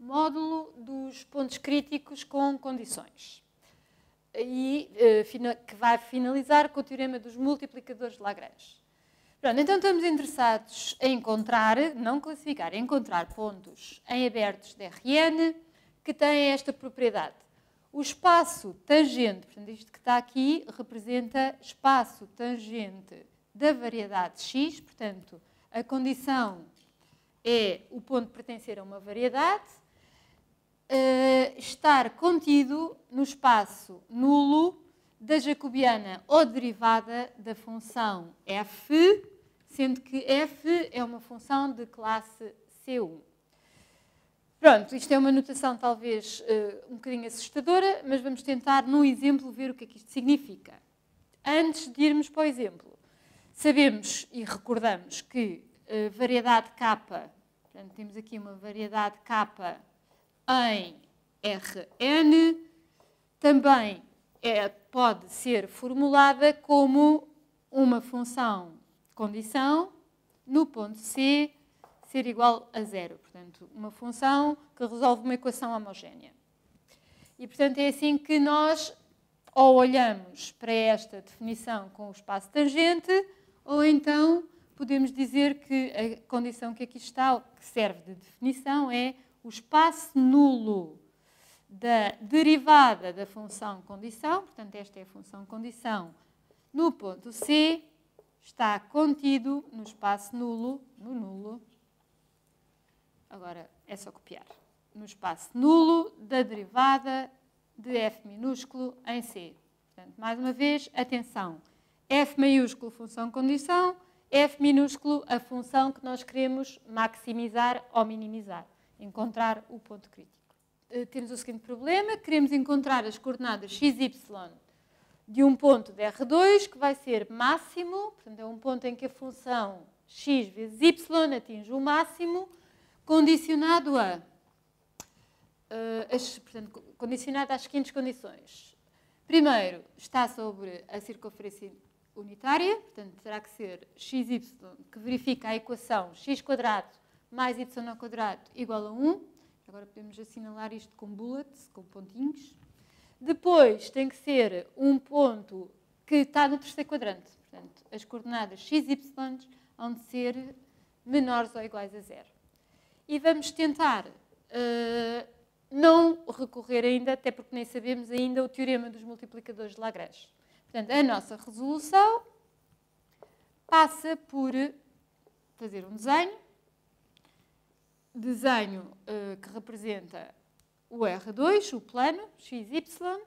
módulo dos pontos críticos com condições. E que vai finalizar com o teorema dos multiplicadores de Lagrange. Pronto, então estamos interessados em encontrar, não classificar, encontrar pontos em abertos de Rn que têm esta propriedade. O espaço tangente, portanto isto que está aqui, representa espaço tangente da variedade x, portanto a condição é o ponto pertencer a uma variedade, estar contido no espaço nulo da jacobiana ou derivada da função f, sendo que f é uma função de classe C1. Pronto, isto é uma notação talvez um bocadinho assustadora, mas vamos tentar, num exemplo, ver o que é que isto significa. Antes de irmos para o exemplo, sabemos e recordamos que a variedade K, portanto, temos aqui uma variedade K em Rn, também pode ser formulada como uma função condição no ponto C ser igual a zero. Portanto, uma função que resolve uma equação homogénea. E, portanto, é assim que nós ou olhamos para esta definição com o espaço tangente, ou então podemos dizer que a condição que aqui está, que serve de definição, é o espaço nulo da derivada da função condição, portanto, esta é a função condição, no ponto C, está contido no espaço nulo, no nulo, agora é só copiar, no espaço nulo da derivada de f minúsculo em C. Portanto, mais uma vez, atenção, f maiúsculo função condição, f minúsculo a função que nós queremos maximizar ou minimizar, encontrar o ponto crítico. Temos o seguinte problema, queremos encontrar as coordenadas x, y de um ponto de R2 que vai ser máximo, portanto é um ponto em que a função x vezes y atinge o máximo, condicionado condicionado às seguintes condições. Primeiro, está sobre a circunferência unitária, portanto terá que ser xy que verifica a equação x² mais y² igual a 1. Agora podemos assinalar isto com bullets, com pontinhos. Depois tem que ser um ponto que está no terceiro quadrante. Portanto, as coordenadas x, y hão de ser menores ou iguais a 0. E vamos tentar não recorrer ainda, até porque nem sabemos ainda, o teorema dos multiplicadores de Lagrange. Portanto, a nossa resolução passa por fazer um desenho que representa o R2, o plano, x, y.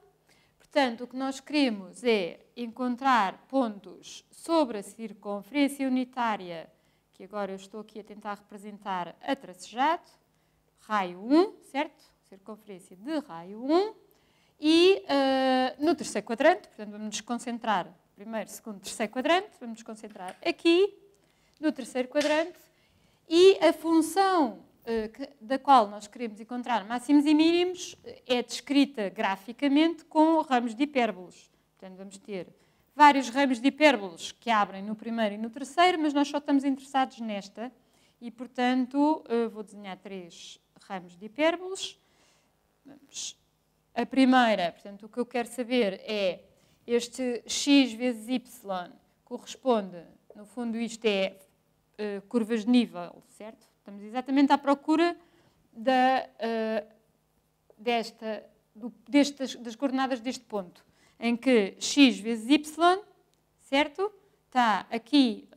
Portanto, o que nós queremos é encontrar pontos sobre a circunferência unitária, que agora eu estou aqui a tentar representar a tracejado, raio 1, certo? Circunferência de raio 1. E no terceiro quadrante, portanto, vamos nos concentrar, primeiro, segundo, terceiro quadrante, vamos nos concentrar aqui, no terceiro quadrante, e a função da qual nós queremos encontrar máximos e mínimos é descrita graficamente com ramos de hipérboles. Portanto, vamos ter vários ramos de hipérboles que abrem no primeiro e no terceiro, mas nós só estamos interessados nesta. E, portanto, vou desenhar 3 ramos de hipérboles. Vamos. A primeira, portanto, o que eu quero saber é este x vezes y corresponde, no fundo isto é curvas de nível, certo? Estamos exatamente à procura das coordenadas deste ponto, em que x vezes y, certo? Está aqui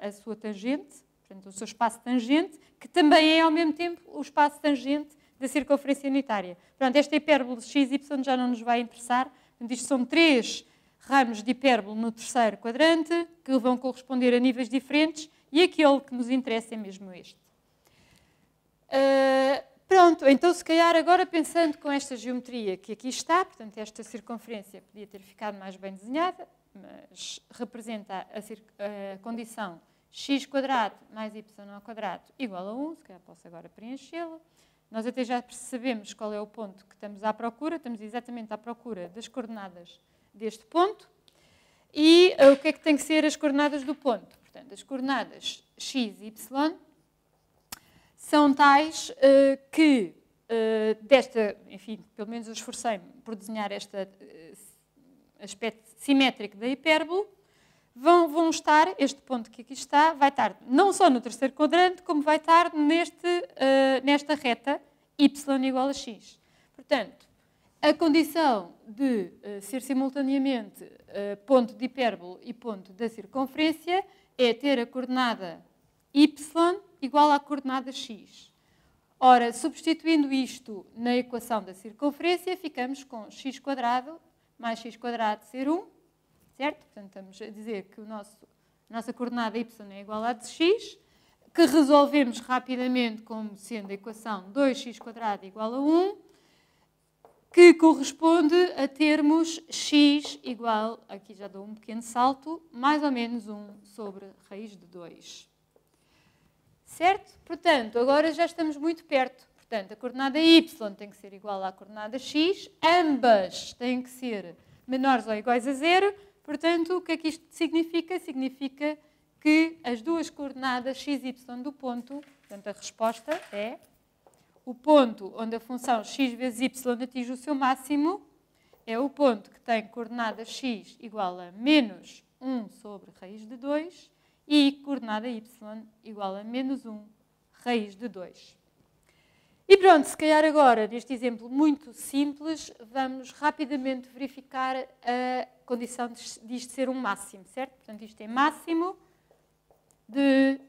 a sua tangente, portanto, o seu espaço tangente, que também é, ao mesmo tempo, o espaço tangente da circunferência unitária. Portanto, esta hipérbole x, y já não nos vai interessar. Portanto, isto são 3 ramos de hipérbole no terceiro quadrante, que vão corresponder a níveis diferentes, e aquele que nos interessa é mesmo este. Pronto, então se calhar agora pensando com esta geometria que aqui está, portanto esta circunferência podia ter ficado mais bem desenhada, mas representa a condição x² mais y² igual a 1, se calhar posso agora preenchê-la. Nós até já sabemos qual é o ponto que estamos à procura, estamos exatamente à procura das coordenadas deste ponto. E o que é que tem que ser as coordenadas do ponto? Portanto, as coordenadas x e y são tais que enfim, pelo menos eu esforcei-me por desenhar este aspecto simétrico da hipérbole, vão estar, este ponto que aqui está, vai estar não só no terceiro quadrante, como vai estar nesta reta y igual a x. Portanto, a condição de ser simultaneamente ponto de hipérbole e ponto da circunferência é ter a coordenada y igual à coordenada x. Ora, substituindo isto na equação da circunferência, ficamos com x² mais x² ser 1, certo? Portanto, estamos a dizer que a nossa coordenada y é igual a de x, que resolvemos rapidamente como sendo a equação 2x² igual a 1, que corresponde a termos x igual, aqui já dou um pequeno salto, mais ou menos 1 sobre raiz de 2. Certo? Portanto, agora já estamos muito perto. Portanto, a coordenada y tem que ser igual à coordenada x, ambas têm que ser menores ou iguais a 0. Portanto, o que é que isto significa? Significa que as duas coordenadas x e y do ponto, portanto, a resposta é o ponto onde a função x vezes y atinge o seu máximo, é o ponto que tem coordenada x igual a menos 1 sobre raiz de 2 e coordenada y igual a menos 1 raiz de 2. E pronto, se calhar agora, neste exemplo muito simples, vamos rapidamente verificar a condição disto ser um máximo, certo? Portanto, isto é máximo de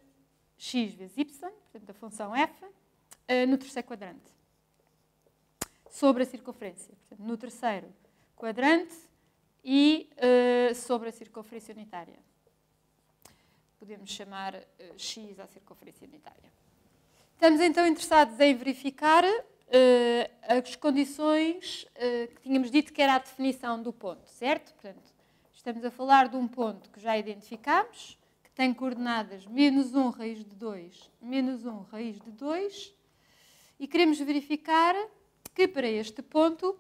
x vezes y, portanto, da função f, no terceiro quadrante, sobre a circunferência. Portanto, no terceiro quadrante e sobre a circunferência unitária. Podemos chamar x à circunferência unitária. Estamos então interessados em verificar as condições que tínhamos dito que era a definição do ponto, certo? Portanto, estamos a falar de um ponto que já identificámos, que tem coordenadas menos 1 raiz de 2, menos 1 raiz de 2, e queremos verificar que para este ponto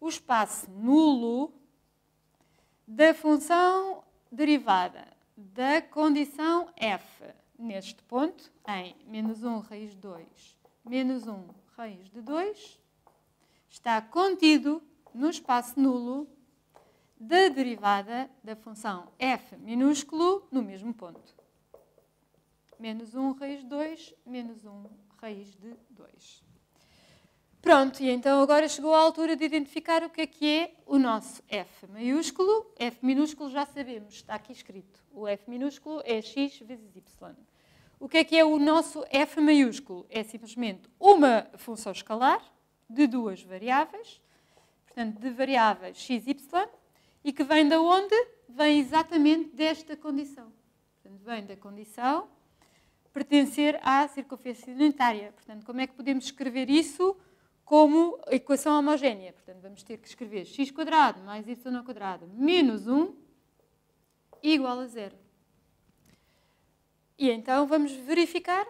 o espaço nulo da função derivada da condição f neste ponto, em menos 1 raiz de 2, menos 1 raiz de 2, está contido no espaço nulo da derivada da função f minúsculo no mesmo ponto. Menos 1 raiz de 2, menos 1 raiz de 2. Pronto, e então agora chegou a altura de identificar o que é o nosso f maiúsculo. F minúsculo já sabemos, está aqui escrito. O f minúsculo é x vezes y. O que é o nosso f maiúsculo? É simplesmente uma função escalar de duas variáveis, portanto, de variáveis x e y, e que vem de onde? Vem exatamente desta condição. Portanto, vem da condição pertencer à circunferência unitária. Portanto, como é que podemos escrever isso como equação homogénea? Portanto, vamos ter que escrever x² mais y² menos 1 igual a 0. E então vamos verificar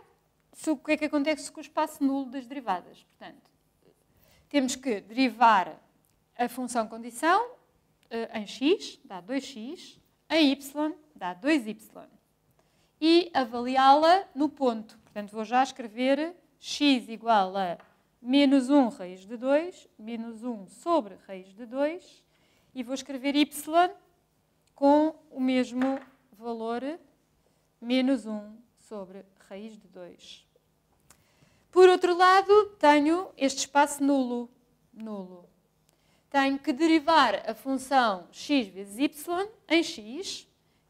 o que é que acontece com o espaço nulo das derivadas. Portanto, temos que derivar a função condição em x, dá 2x, em y, dá 2y. E avaliá-la no ponto. Portanto, vou já escrever x igual a menos 1 raiz de 2, menos 1 sobre raiz de 2, e vou escrever y com o mesmo valor, menos 1 sobre raiz de 2. Por outro lado, tenho este espaço nulo. Tenho que derivar a função x vezes y em x,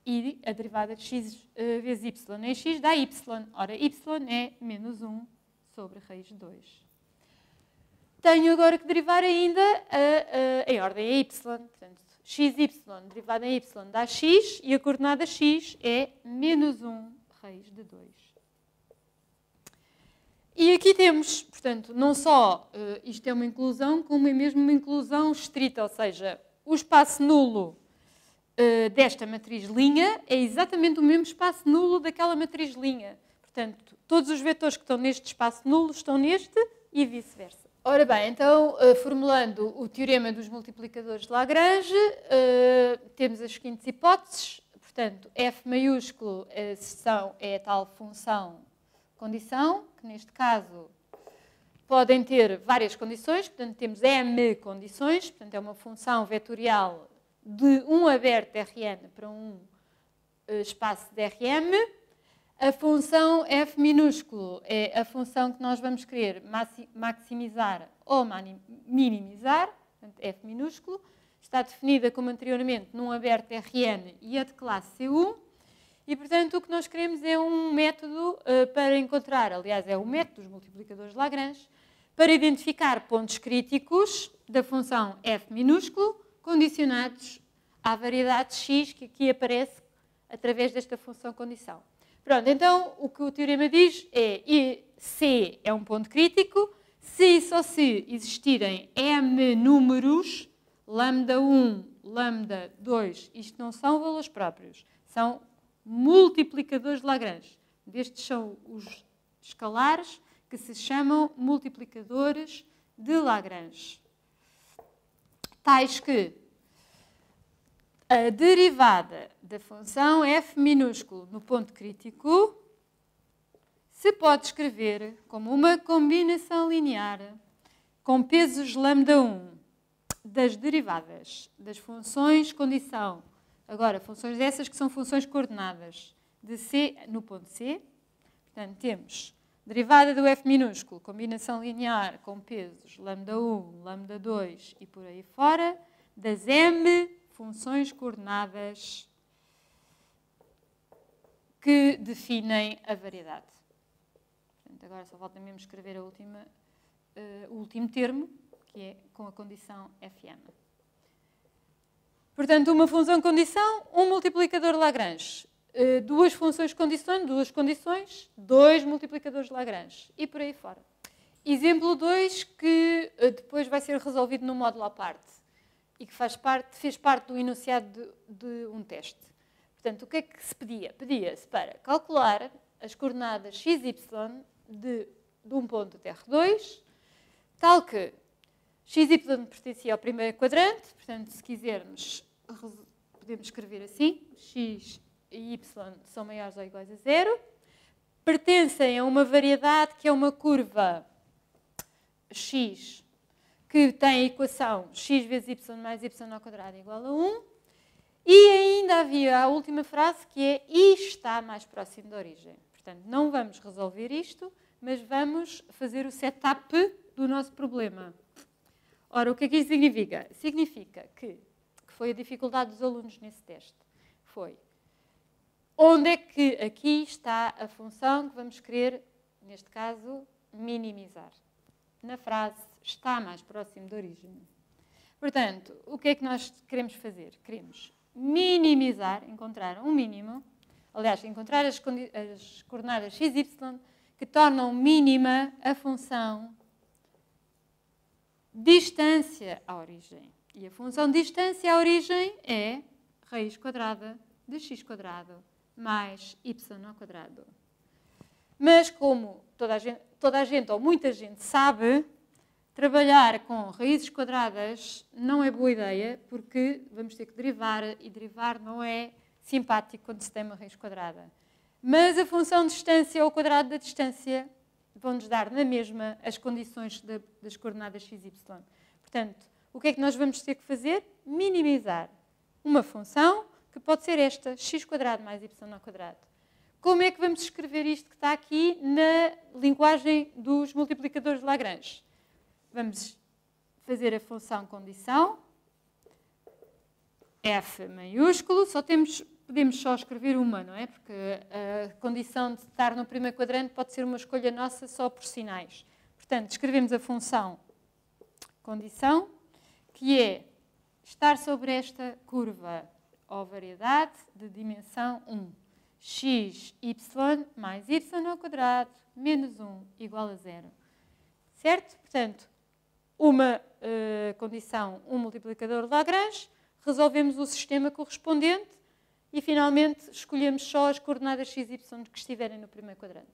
e a derivada de x vezes y em x dá y. Ora, y é menos 1 sobre raiz de 2. Tenho agora que derivar ainda em ordem a y. Portanto, xy derivada em y dá x, e a coordenada x é menos 1 raiz de 2. E aqui temos, portanto, não só isto é uma inclusão, como é mesmo uma inclusão estrita, ou seja, o espaço nulo desta matriz linha é exatamente o mesmo espaço nulo daquela matriz linha. Portanto, todos os vetores que estão neste espaço nulo estão neste e vice-versa. Ora bem, então, formulando o teorema dos multiplicadores de Lagrange, temos as seguintes hipóteses. Portanto, f maiúsculo é a tal função condição, que neste caso podem ter várias condições, portanto temos M condições, portanto é uma função vetorial de um aberto Rn para um espaço de Rm. A função f minúsculo é a função que nós vamos querer maximizar ou minimizar, portanto f minúsculo, está definida como anteriormente num aberto Rn e é de classe C1, e portanto o que nós queremos é um método para encontrar, aliás é o método dos multiplicadores de Lagrange, para identificar pontos críticos da função f minúsculo condicionados à variedade x que aqui aparece através desta função condição. Pronto, então o que o teorema diz é C é um ponto crítico, se e só se existirem m números, lambda 1, lambda 2, isto não são valores próprios, são multiplicadores de Lagrange. Estes são os escalares que se chamam multiplicadores de Lagrange. Tais que a derivada da função f minúsculo no ponto crítico se pode escrever como uma combinação linear com pesos lambda 1 das derivadas das funções condição. Agora, funções essas que são funções coordenadas de C no ponto C. Portanto, temos derivada do f minúsculo, combinação linear com pesos lambda 1, lambda 2 e por aí fora, das m funções coordenadas que definem a variedade. Portanto, agora só falta mesmo escrever o último termo, que é com a condição Fm. Portanto, uma função condição, um multiplicador de Lagrange. Duas funções condições, duas condições, dois multiplicadores de Lagrange. E por aí fora. Exemplo 2, que depois vai ser resolvido no módulo à parte. E que fez parte do enunciado de um teste. Portanto, o que é que se pedia? Pedia-se para calcular as coordenadas x, y de um ponto até R2, tal que x, y pertencia ao primeiro quadrante, portanto, se quisermos, podemos escrever assim, x e y são maiores ou iguais a 0, pertencem a uma variedade que é uma curva x, que tem a equação x vezes y mais y ao quadrado igual a 1, e ainda havia a última frase que é i está mais próximo da origem. Portanto, não vamos resolver isto, mas vamos fazer o setup do nosso problema. Ora, o que é que isto significa? Significa que foi a dificuldade dos alunos nesse teste, foi onde é que aqui está a função que vamos querer, neste caso, minimizar. Na frase está mais próximo da origem. Portanto, o que é que nós queremos fazer? Queremos minimizar, encontrar um mínimo, aliás, encontrar as coordenadas x, y que tornam mínima a função distância à origem. E a função distância à origem é raiz quadrada de x quadrado mais y ao quadrado. Mas como toda a gente ou muita gente sabe, trabalhar com raízes quadradas não é boa ideia, porque vamos ter que derivar, e derivar não é simpático quando se tem uma raiz quadrada. Mas a função de distância ao quadrado da distância vão-nos dar na mesma as condições das coordenadas x, y. Portanto, o que é que nós vamos ter que fazer? Minimizar uma função que pode ser esta, x quadrado mais y ao quadrado. Como é que vamos escrever isto que está aqui na linguagem dos multiplicadores de Lagrange? Vamos fazer a função condição, f maiúsculo, podemos só escrever uma, não é? Porque a condição de estar no primeiro quadrante pode ser uma escolha nossa só por sinais. Portanto, escrevemos a função condição, que é estar sobre esta curva ou variedade de dimensão 1. X, y mais y ao quadrado menos 1 igual a 0. Certo? Portanto, uma condição, um multiplicador de Lagrange, resolvemos o sistema correspondente e, finalmente, escolhemos só as coordenadas x, y que estiverem no primeiro quadrante.